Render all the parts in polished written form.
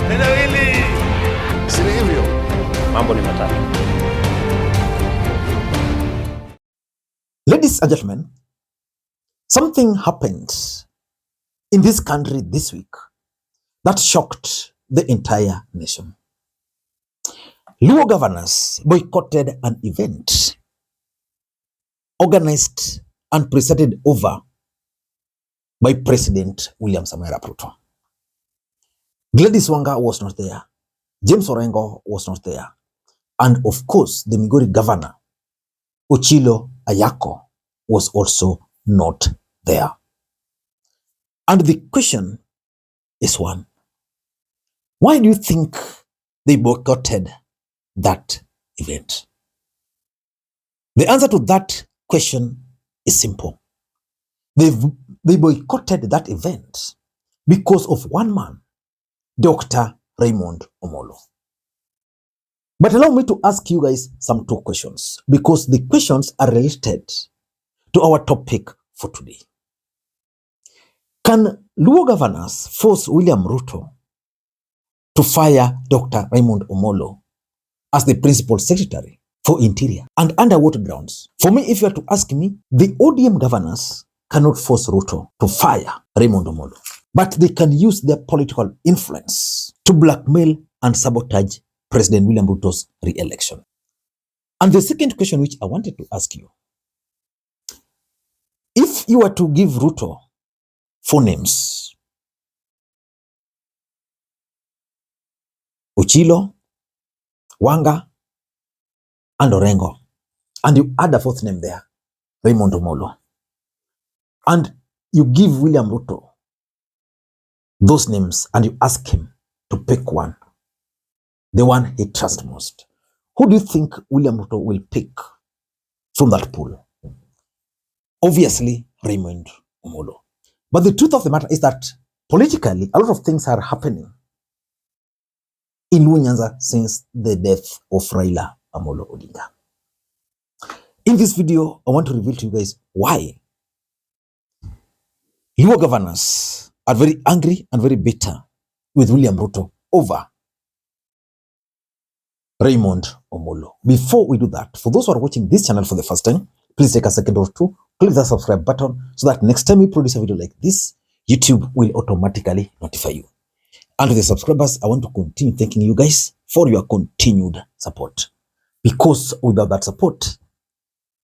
Neno hili si hivyo. Mambo ni matatu. Ladies and gentlemen, something happened in this country this week that shocked the entire nation. Luo governors boycotted an event organized and presided over by President William Ruto. Gladys Wanga was not there. James Orengo was not there. And of course, the Migori governor, Ochilo Ayako, was also not there. And the question is one. Why do you think they boycotted that event? The answer to that question is simple. They boycotted that event because of one man, Dr. Raymond Omollo. But allow me to ask you guys some two questions, because the questions are related to our topic for today. Can Luo governors force William Ruto to fire Dr. Raymond Omollo as the principal secretary for Interior, and under what grounds? For me, if you are to ask me, the ODM governors cannot force Ruto to fire Raymond Omollo, but they can use their political influence to blackmail and sabotage President William Ruto's re-election. And the second question which I wanted to ask you, if you were to give Ruto four names, Ochilo, Wanga, and Orengo, and you add a fourth name there, Raymond Omollo, and you give William Ruto those names and you ask him to pick one, the one he trusts most, who do you think William Ruto will pick from that pool? Obviously, Raymond Omollo. But the truth of the matter is that politically, a lot of things are happening in Luo Nyanza since the death of Raila Odinga. In this video, I want to reveal to you guys why Luo governors are very angry and very bitter with William Ruto over Raymond Omollo. Before we do that, for those who are watching this channel for the first time, please take a second or two, click the subscribe button so that next time we produce a video like this, YouTube will automatically notify you. And to the subscribers, I want to continue thanking you guys for your continued support, because without that support,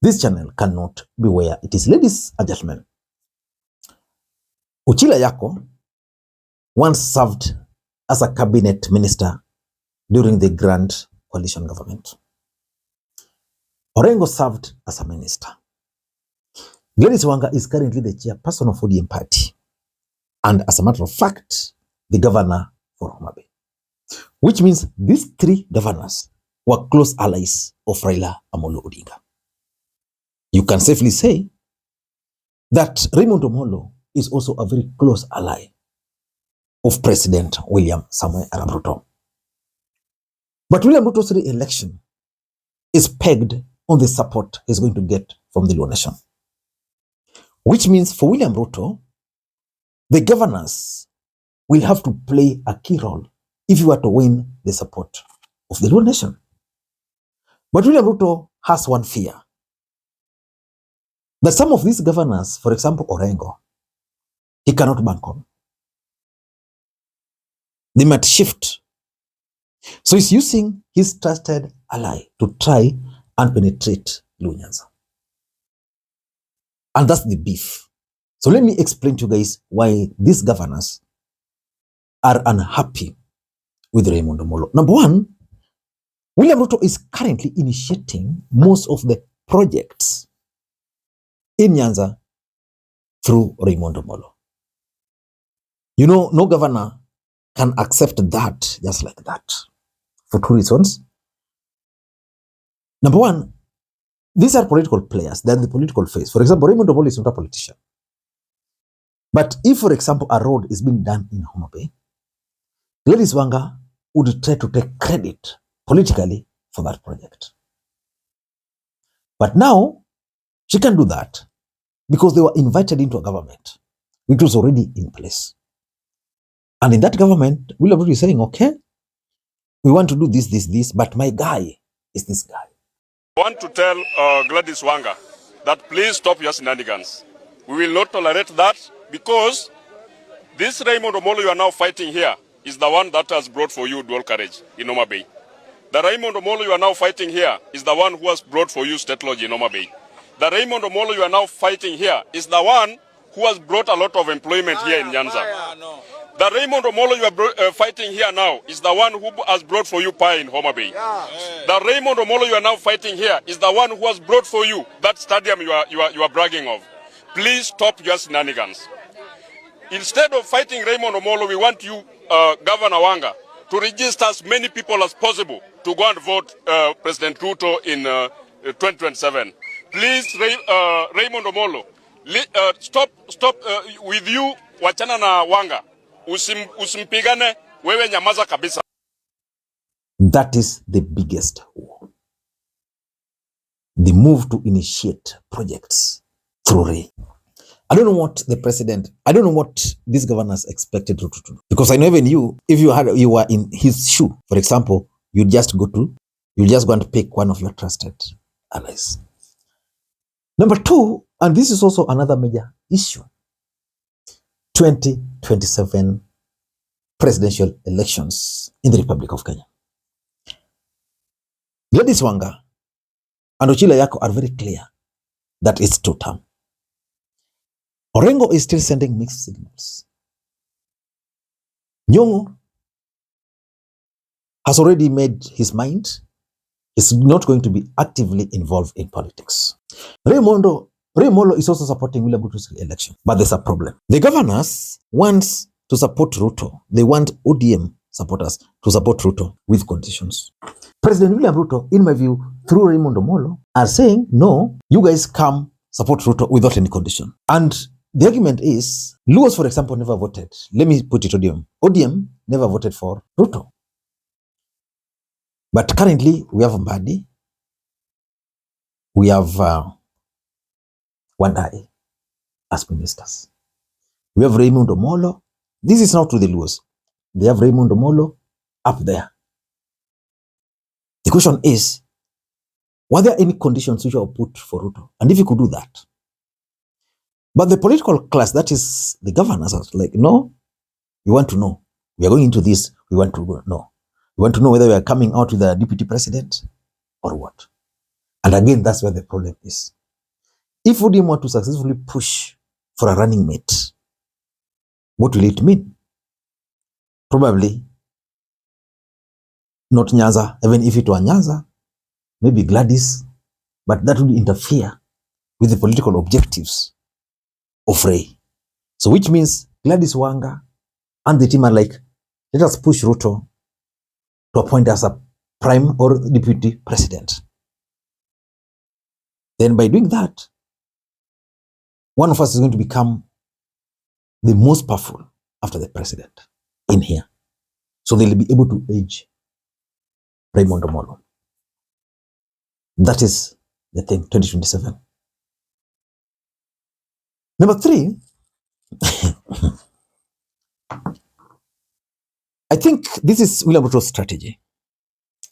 this channel cannot be where it is. Ladies and gentlemen, Ochilo Ayako once served as a cabinet minister during the Grand Coalition government. Orengo served as a minister. Gladys Wanga is currently the chairperson of ODM party, and as a matter of fact, the governor for Homa Bay. Which means these three governors were close allies of Raila Odinga. You can safely say that Raymond Omollo is also a very close ally of President William Ruto. But William Ruto's re-election is pegged on the support he's going to get from the Luo nation. Which means for William Ruto, the governors will have to play a key role if you are to win the support of the Luo nation. But William Ruto has one fear, that some of these governors, for example, Orengo, he cannot bank on. They might shift. So he's using his trusted ally to try and penetrate Luo Nyanza. And that's the beef. So let me explain to you guys why these governors are unhappy with Raymond Omollo. Number one, William Ruto is currently initiating most of the projects in Nyanza through Raymond Omollo. You know, no governor can accept that just like that for two reasons. Number one, these are political players. They're the political face. For example, Raymond Omollo is not a politician. But if, for example, a road is being done in Homa Bay, Gladys Wanga would try to take credit politically for that project. But now, she can do that because they were invited into a government which was already in place. And in that government, William Ruto is saying, okay, we want to do this, but my guy is this guy. I want to tell Gladys Wanga that please stop your shenanigans. We will not tolerate that because this Raymond Omollo you are now fighting here is the one that has brought for you dual carriage in Homa Bay. The Raymond Omollo you are now fighting here is the one who has brought for you state lodge in Homa Bay. The Raymond Omollo you are now fighting here is the one who has brought a lot of employment here in Nyanza. The Raymond Omollo you are fighting here now is the one who has brought for you pie in Homa Bay. The Raymond Omollo you are now fighting here is the one who has brought for you that stadium you are bragging of. Please stop your shenanigans. Instead of fighting Raymond Omollo, we want you, Governor Wanga, to register as many people as possible to go and vote President Ruto in 2027. Please, Raymond Omollo, stop with you, wachana na Wanga. Usimpigane, wewe nyamaza kabisa. That is the biggest war. The move to initiate projects through Ray. I don't know what the president, I don't know what these governors expected Ruto to do. Because I know even you, if you were in his shoe, for example, you just go and pick one of your trusted allies. Number two, and this is also another major issue, 2027 presidential elections in the Republic of Kenya. Gladys Wanga and Ochilo Ayako are very clear that it's two-term. Orengo is still sending mixed signals. Nyong'o has already made his mind. He's not going to be actively involved in politics. Raymond Omollo is also supporting William Ruto's election, but there's a problem. The governors want to support Ruto. They want ODM supporters to support Ruto with conditions. President William Ruto, in my view, through Raymond Omollo, are saying, no, you guys come support Ruto without any condition. And the argument is, Luos, for example, never voted. Let me put it ODM. ODM never voted for Ruto. But currently, we have Mbadi. We have Wandai as ministers. We have Raymond Omollo. This is not to the Luos. They have Raymond Omollo up there. The question is, were there any conditions which were put for Ruto? And if you could do that. But the political class, that is the governors, are like, no, we want to know. We are going into this, we want to know. We want to know whether we are coming out with a deputy president or what. And again, that's where the problem is. If ODM want to successfully push for a running mate, what will it mean? Probably not Nyanza, even if it were Nyanza, maybe Gladys, but that would interfere with the political objectives of Ray. So which means Gladys Wanga and the team are like, let us push Ruto to appoint as a prime or deputy president. Then by doing that, one of us is going to become the most powerful after the president in here. So they'll be able to edge Raymond Omollo. That is the thing, 2027. Number three, I think this is William Ruto's strategy,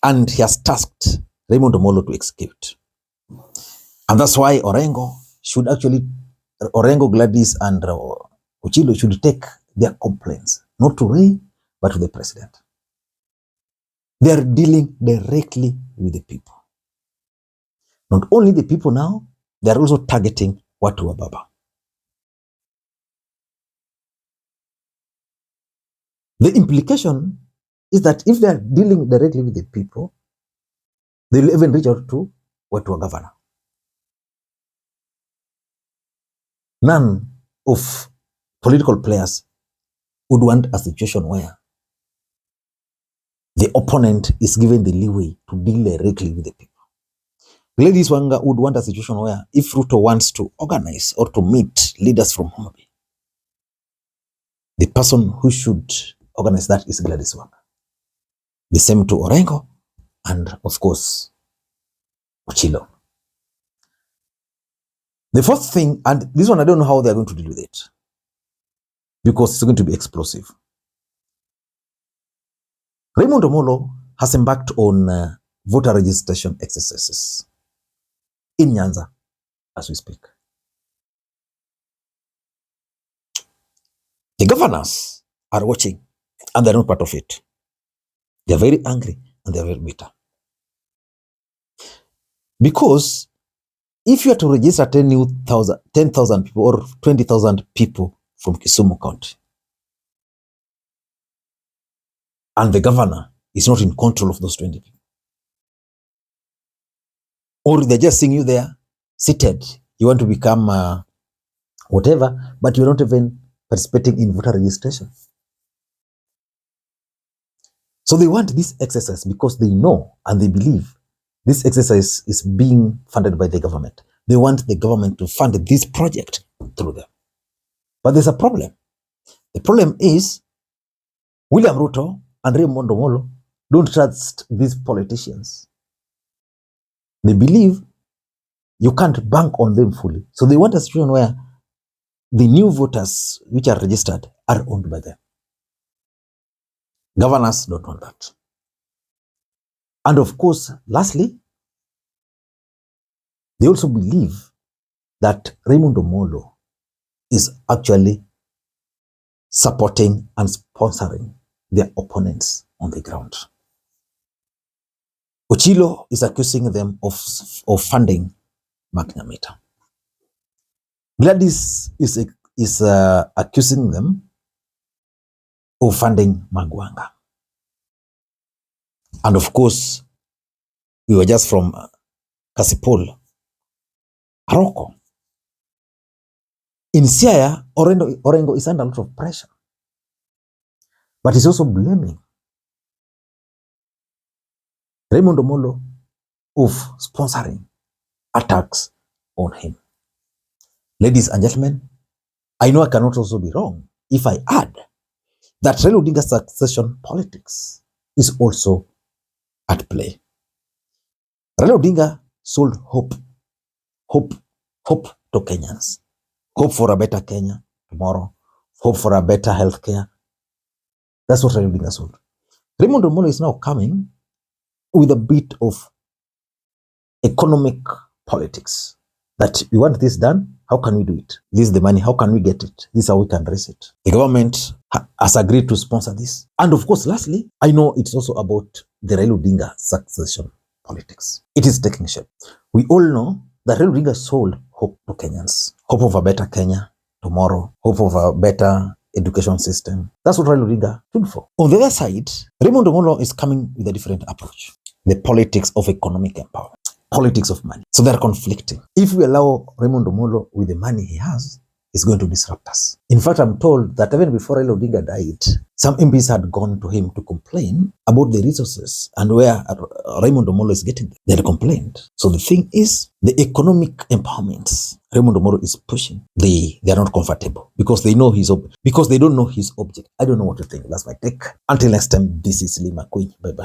and he has tasked Raymond Omollo to execute. And that's why Orengo, Gladys, and Ochilo should take their complaints, not to Ray, but to the president. They are dealing directly with the people. Not only the people now, they are also targeting Watu wa Baba. The implication is that if they are dealing directly with the people, they will even reach out to Watu wa Governor. None of political players would want a situation where the opponent is given the leeway to deal directly with the people. Gladys Wanga would want a situation where if Ruto wants to organize or to meet leaders from Homa Bay, the person who should organize that is Gladys Wanga. The same to Orengo and, of course, Ochilo. The fourth thing, and this one I don't know how they're going to deal with it, because it's going to be explosive. Raymond Omollo has embarked on voter registration exercises in Nyanza as we speak. The governors are watching and they're not part of it. They're very angry and they're very bitter. Because if you are to register 10,000 people or 20,000 people from Kisumu County, and the governor is not in control of those 20 people, or they're just seeing you there, seated, you want to become whatever, but you're not even participating in voter registration. So they want this exercise because they know and they believe this exercise is being funded by the government. They want the government to fund this project through them. But there's a problem. The problem is William Ruto and Raymond Omollo don't trust these politicians. They believe you can't bank on them fully. So they want a situation where the new voters which are registered are owned by them. Governors don't want that. And of course, lastly, they also believe that Raymond Omollo is actually supporting and sponsoring their opponents on the ground. Ochilo is accusing them of funding Makwiny. Gladys is accusing them of funding Magwanga. And of course, we were just from Kasipul, Aroko. In Siaya, Orengo is under a lot of pressure. But he's also blaming Raymond Omollo of sponsoring attacks on him. Ladies and gentlemen, I know I cannot also be wrong if I add that Raila Odinga's succession politics is also at play. Raila Odinga sold hope to Kenyans. Hope for a better Kenya tomorrow. Hope for a better healthcare. That's what Raila Odinga sold. Raymond Omollo is now coming with a bit of economic politics. That we want this done, how can we do it? This is the money, how can we get it? This is how we can raise it. The government has agreed to sponsor this. And of course, lastly, I know it's also about the Raila Odinga succession politics. It is taking shape. We all know that Raila Odinga sold hope to Kenyans. Hope of a better Kenya tomorrow. Hope of a better education system. That's what Raila Odinga stood for. On the other side, Raymond Omollo is coming with a different approach. The politics of economic empowerment. Politics of money. So they're conflicting. If we allow Raymond Omollo with the money he has, it's going to disrupt us. In fact, I'm told that even before Raila Odinga died, some MPs had gone to him to complain about the resources and where Raymond Omollo is getting them. They had complained. So the thing is, the economic empowerment Raymond Omollo is pushing, they are not comfortable because they know because they don't know his object. I don't know what to think. That's my take. Until next time, this is Makwiny. Bye-bye.